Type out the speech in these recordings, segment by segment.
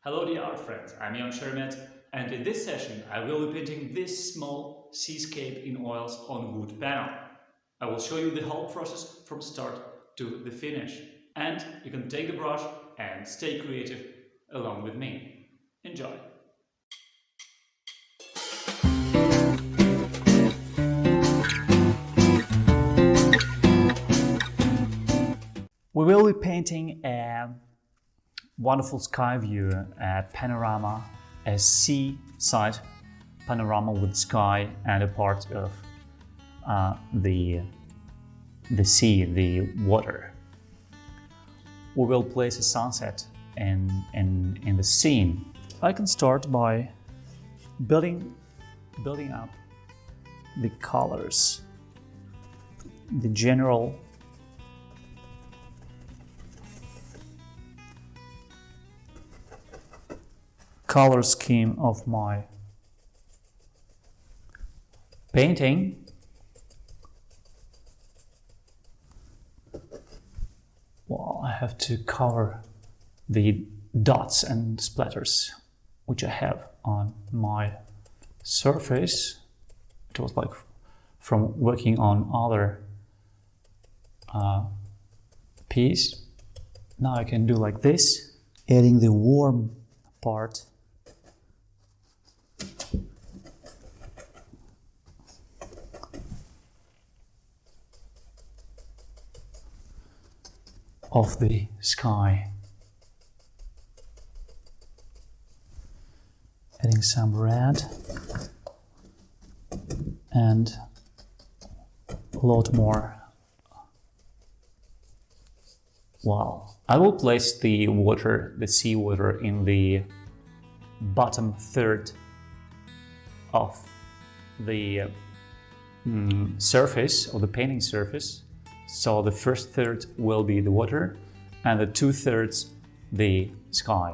Hello dear art friends, I'm Jan Shermet, and in this session I will be painting this small seascape in oils on wood panel. I will show you the whole process from start to the finish. And you can take the brush and stay creative along with me. Enjoy! We will be painting a wonderful sky view at panorama, a seaside panorama with sky and a part of the sea, the water. We will place a sunset in the scene. I can start by building up the colors, the general color scheme of my painting. Well, I have to cover the dots and splatters which I have on my surface. It was like from working on other piece. Now I can do like this, adding the warm part of the sky, adding some red and a lot more. Wow. I will place the water, the sea water, in the bottom third of the surface, of the painting surface. So the first third will be the water and the 2/3 the sky.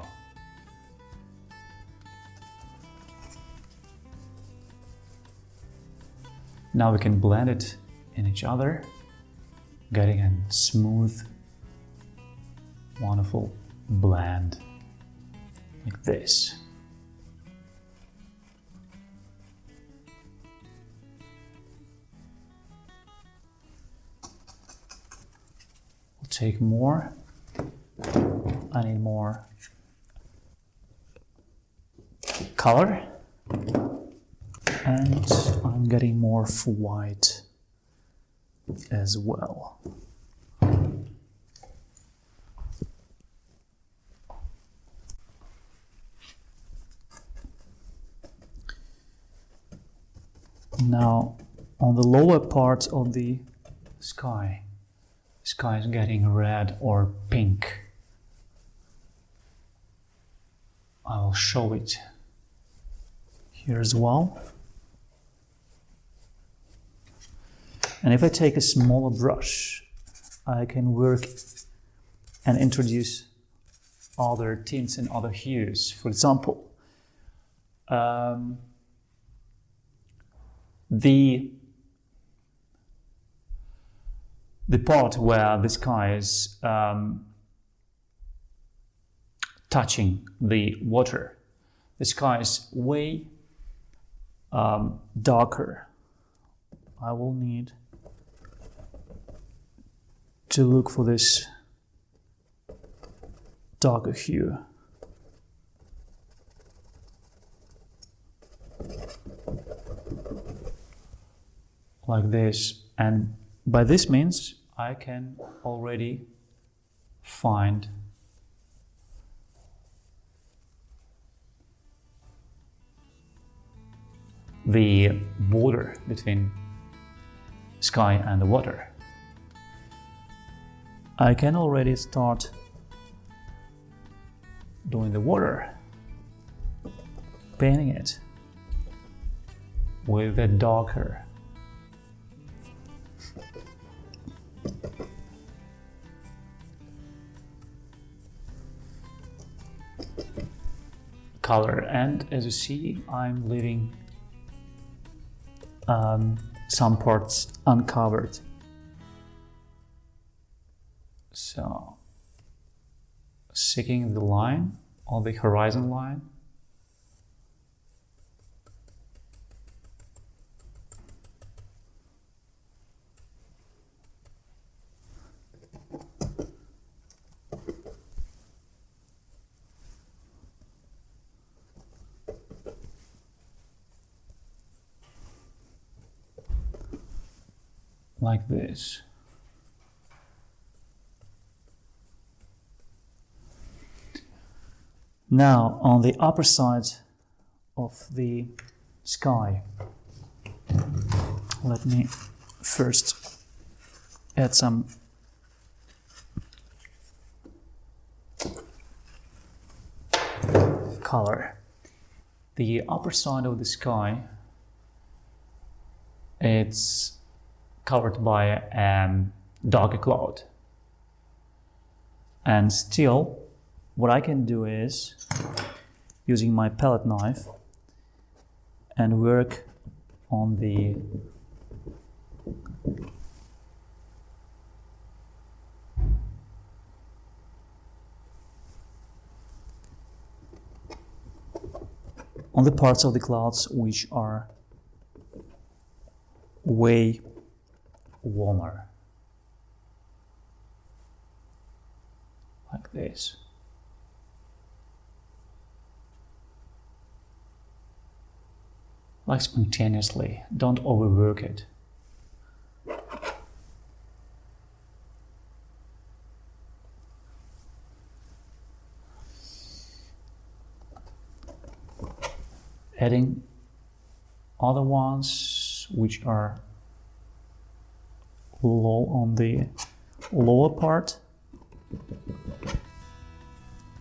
Now we can blend it in each other, getting a smooth, wonderful blend like this. Take more. I need more color, and I'm getting more white as well. Now on the lower part of the sky is getting red or pink. I will show it here as well. And if I take a smaller brush, I can work and introduce other tints and other hues. For example, the part where the sky is touching the water, the sky is way darker. I will need to look for this darker hue. Like this, and by this means I can already find the border between sky and the water. I can already start doing the water, painting it with a darker color. And as you see, I'm leaving some parts uncovered. So seeking the line on the horizon line. Like this. Now, on the upper side of the sky, let me first add some color. The upper side of the sky, it's covered by a darker cloud. And still, what I can do is, using my palette knife, and work on the parts of the clouds which are way warmer, like this. Like spontaneously, don't overwork it. Adding other ones which are low on the lower part,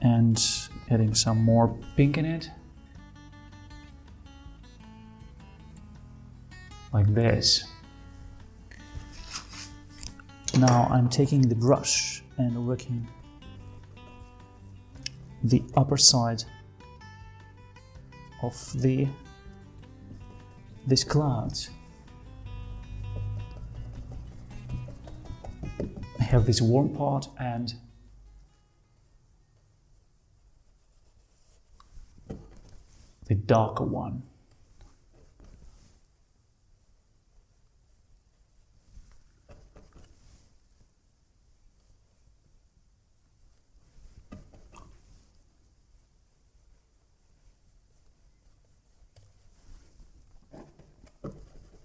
and adding some more pink in it, like this. Now I'm taking the brush and working the upper side of these clouds. I have this warm part and the darker one.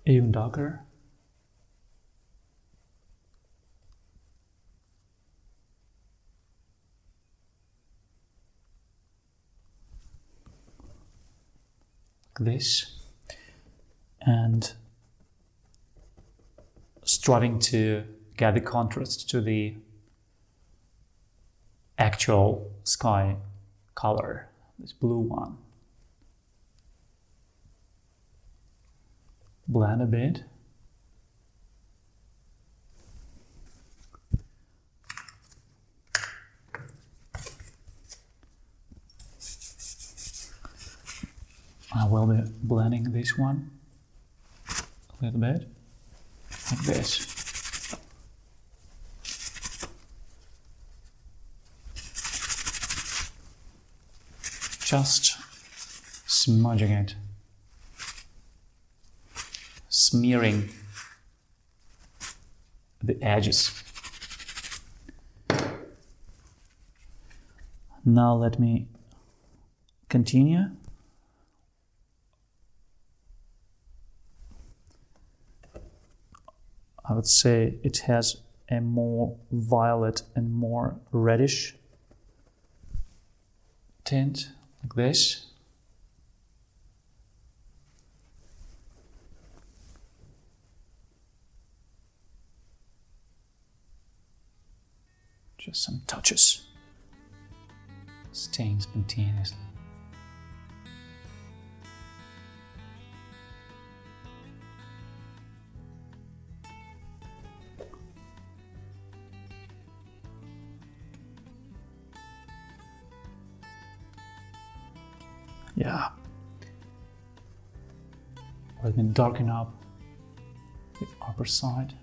Even darker. Like this. And striving to get the contrast to the actual sky color, this blue one. Blend a bit. I will be blending this one a little bit, like this. Just smudging it. Smearing the edges. Now let me continue. I would say it has a more violet and more reddish tint, like this. Just some touches, staying spontaneously. Yeah. Let me darken up the upper side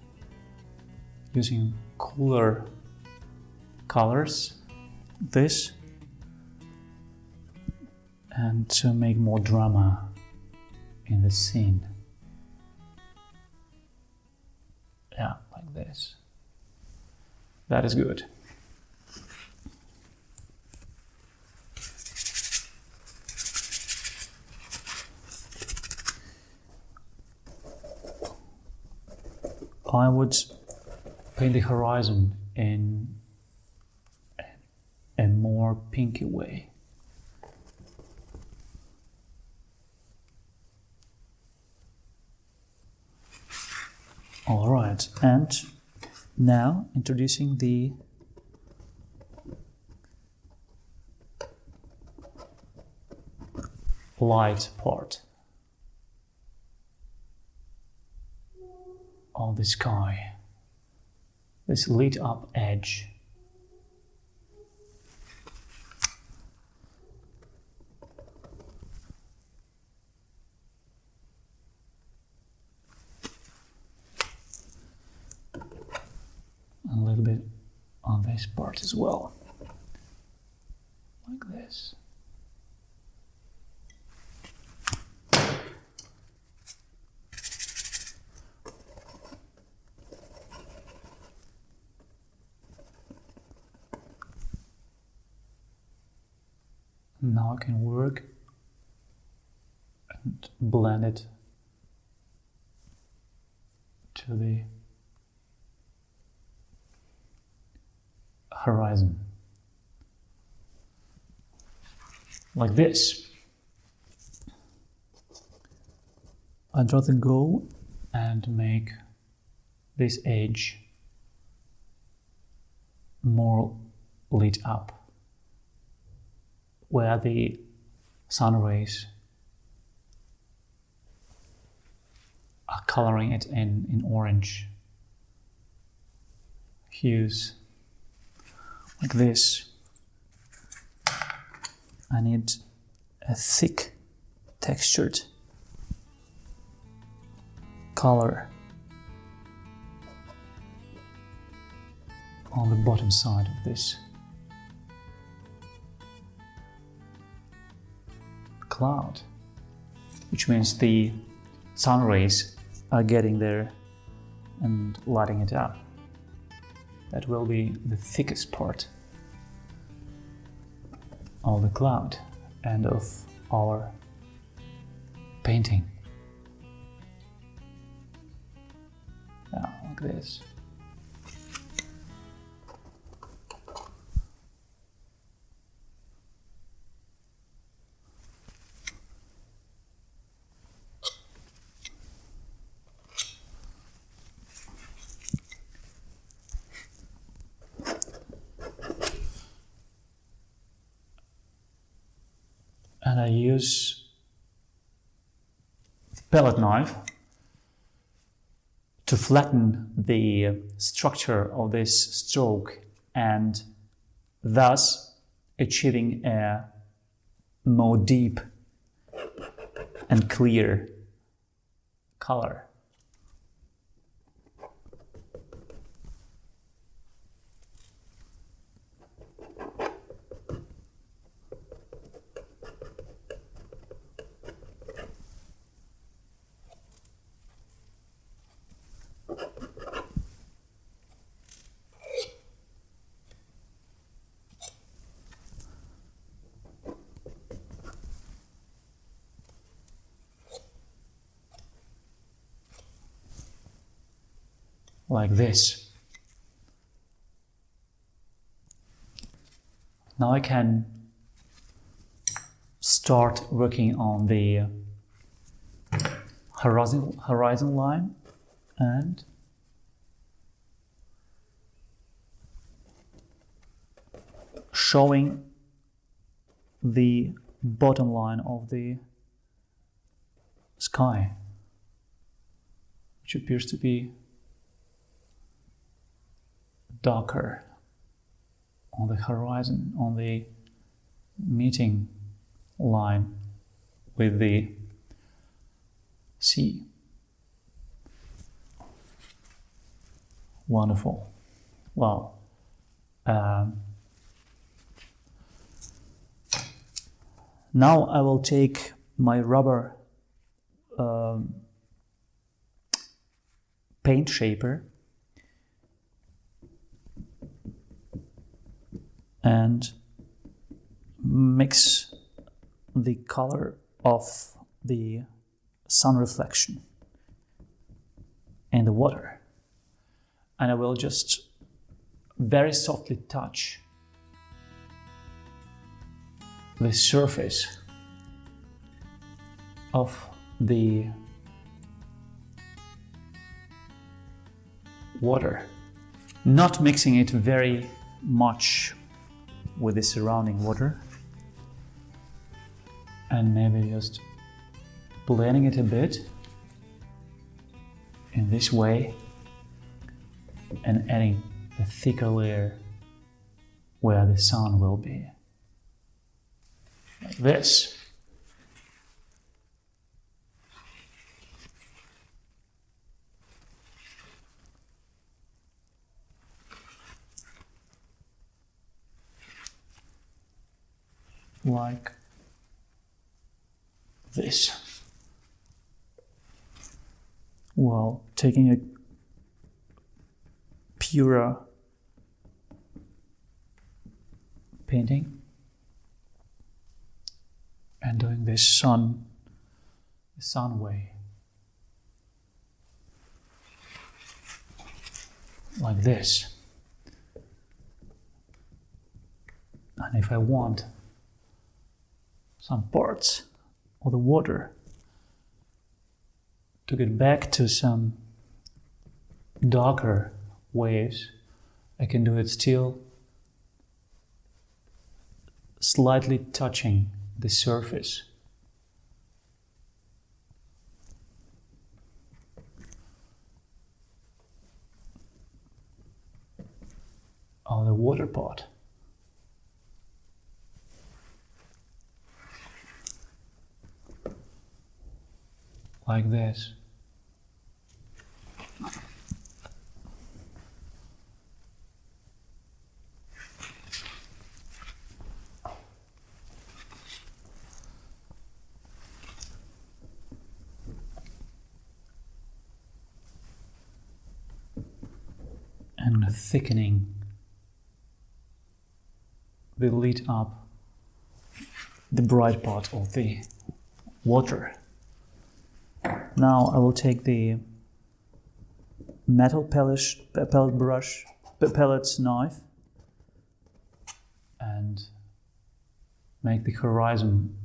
using cooler colors. This and to make more drama in the scene. Yeah, like this. That is good. I would paint the horizon in a more pinky way. All right, and now introducing the light part of the sky, this lit up edge. A little bit on this part as well, like this. Now I can work and blend it to the horizon, like this. I'd rather go and make this edge more lit up, where the sun rays are coloring it in orange hues, like this. I need a thick textured color on the bottom side of this cloud, which means the sun rays are getting there and lighting it up. That will be the thickest part of the cloud and of our painting. Now, like this. And I use the palette knife to flatten the structure of this stroke and thus achieving a more deep and clear color. Like this. Now I can start working on the horizon line and showing the bottom line of the sky, which appears to be darker on the horizon, on the meeting line with the sea. Wonderful. Well, Now I will take my rubber paint shaper and mix the color of the sun reflection in the water, and I will just very softly touch the surface of the water, not mixing it very much with the surrounding water, and maybe just blending it a bit in this way and adding a thicker layer where the sun will be, like this. Like this. While taking a purer painting and doing this sun way, like this. And if I want some parts of the water to get back to some darker waves, I can do it still slightly touching the surface. Of the water pot. Like this. And thickening the lid up the bright part of the water. Now I will take the metal pellet knife and make the horizon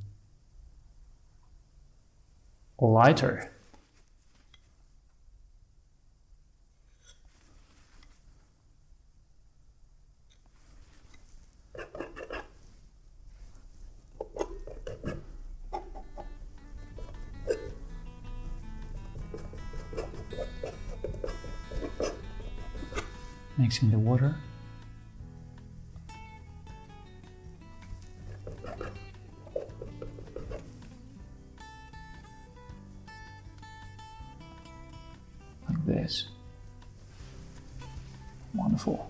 lighter. Mixing the water. Like this. Wonderful.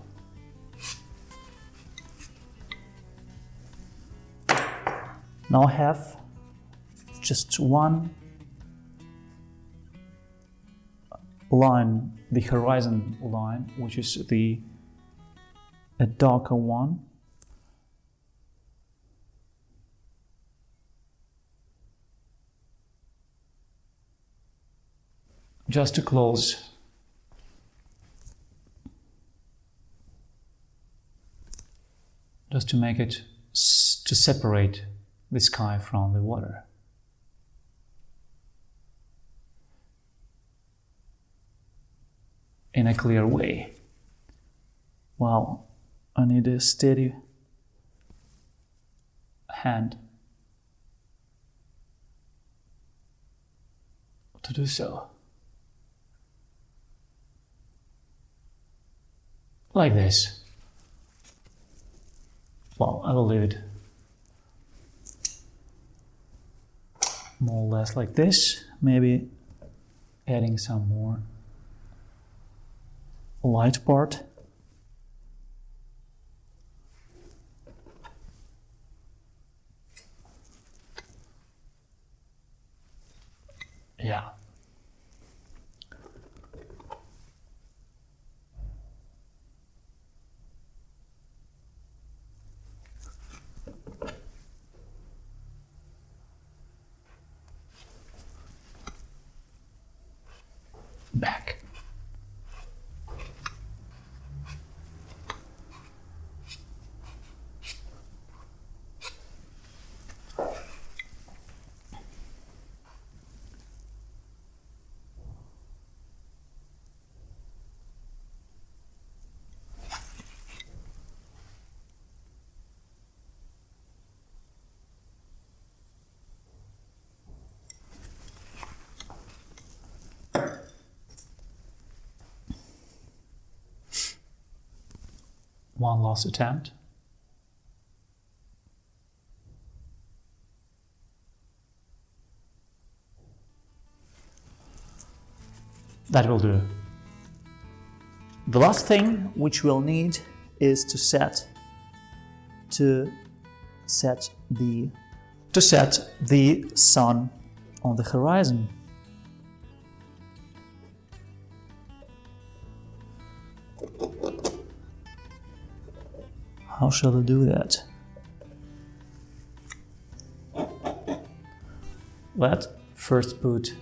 Now I have just one line, the horizon line, which is a darker one. Just to close just to make it to separate the sky from the water. In a clear way. Well, I need a steady hand to do so. Like this. Well, I will leave it more or less like this, maybe adding some more light part. Yeah. Back. One last attempt. That will do. The last thing which we'll need is to set the sun on the horizon. How shall I do that? Let's first put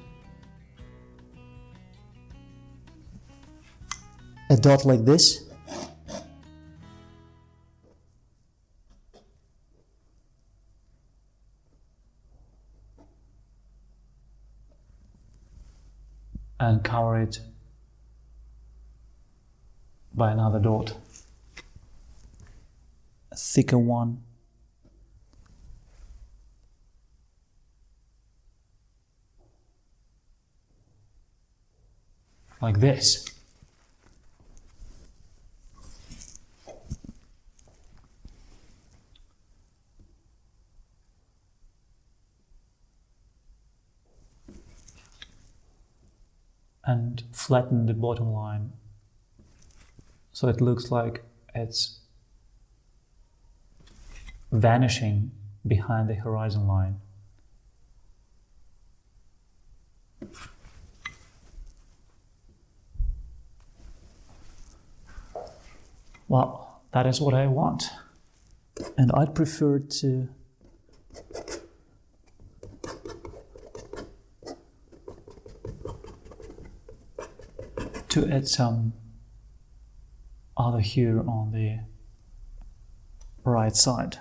a dot like this. And cover it by another dot. A thicker one. Like this. And flatten the bottom line so it looks like it's vanishing behind the horizon line. Well, that is what I want. And I'd prefer to add some other hue on the right side.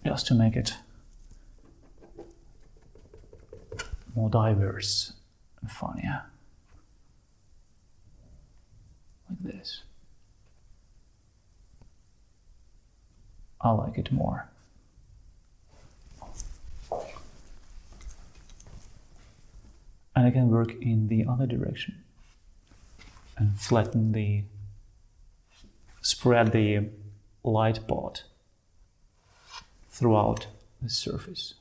Just to make it more diverse and funnier. Like this. I like it more. And I can work in the other direction and spread the light part throughout the surface,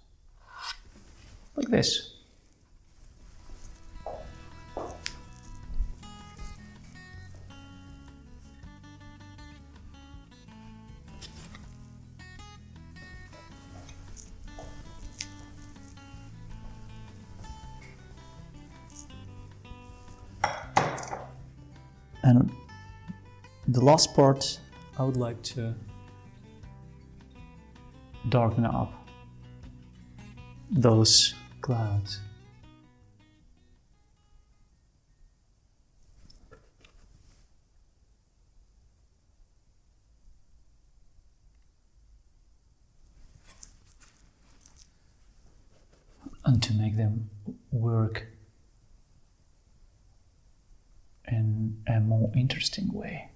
like this. And the last part, I would like to darken up those clouds. And to make them work in a more interesting way.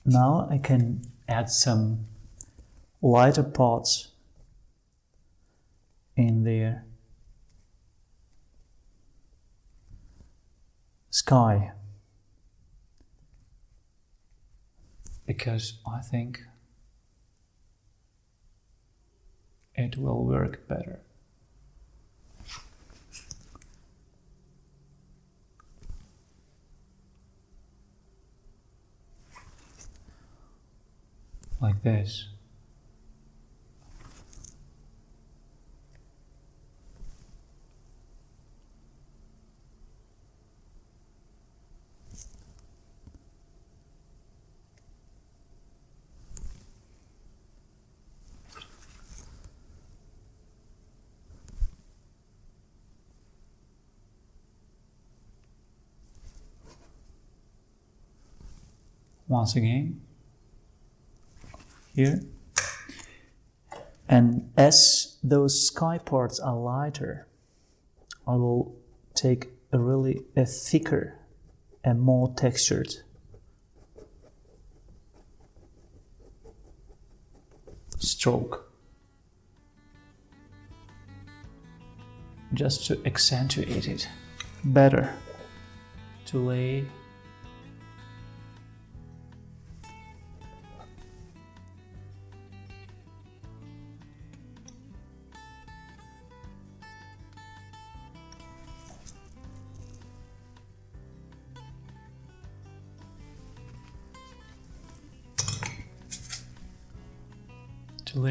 Now I can add some lighter parts in the sky, because I think it will work better. like this. Once again, here. And as those sky parts are lighter, I will take a thicker and more textured stroke, just to accentuate it better, to lay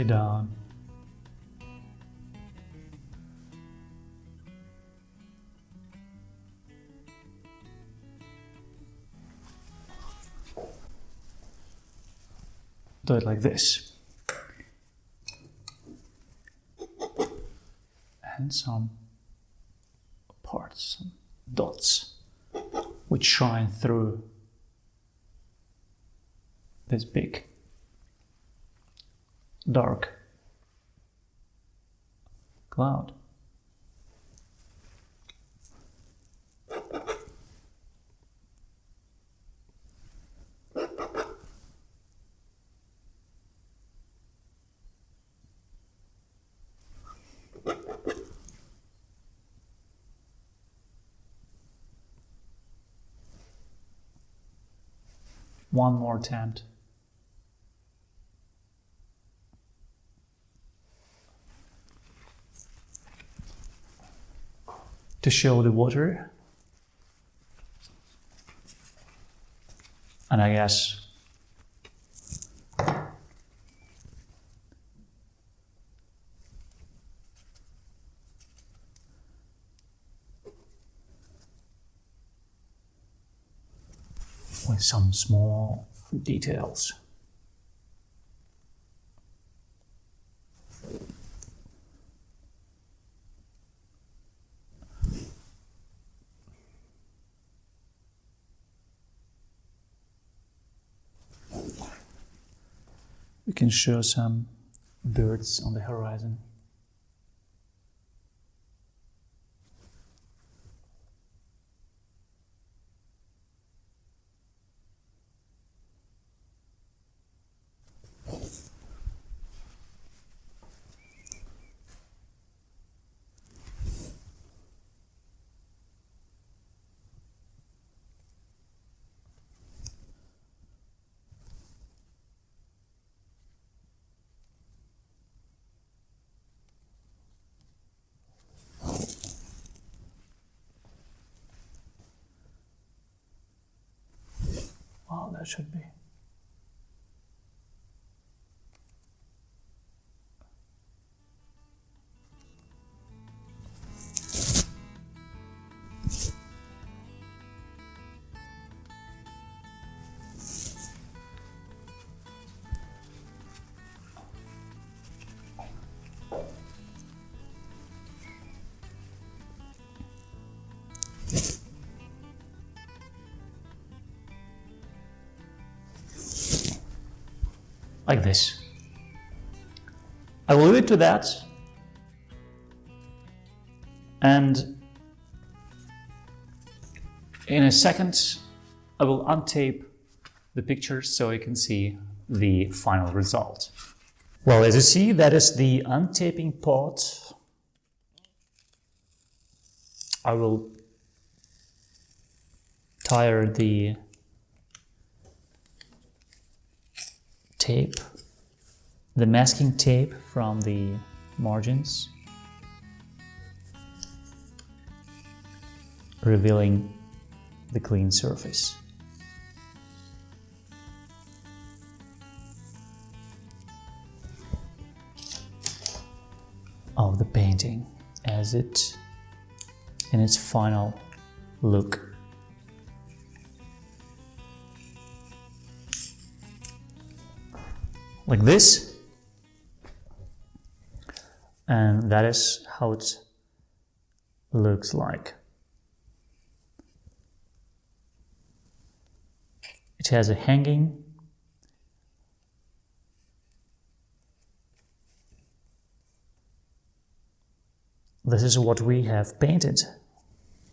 down. Do it like this. And some parts, some dots, which shine through this big dark cloud. One more attempt. To show the water. And I guess with some small details. We can show some birds on the horizon. Wow, that should be. Like this. I will leave it to that, and in a second I will untape the picture so you can see the final result. Well, as you see, that is the untaping part. I will tire the tape, the masking tape from the margins, revealing the clean surface. of the painting as it in its final look. Like this. And that is how it looks like. It has a hanging. This is what we have painted.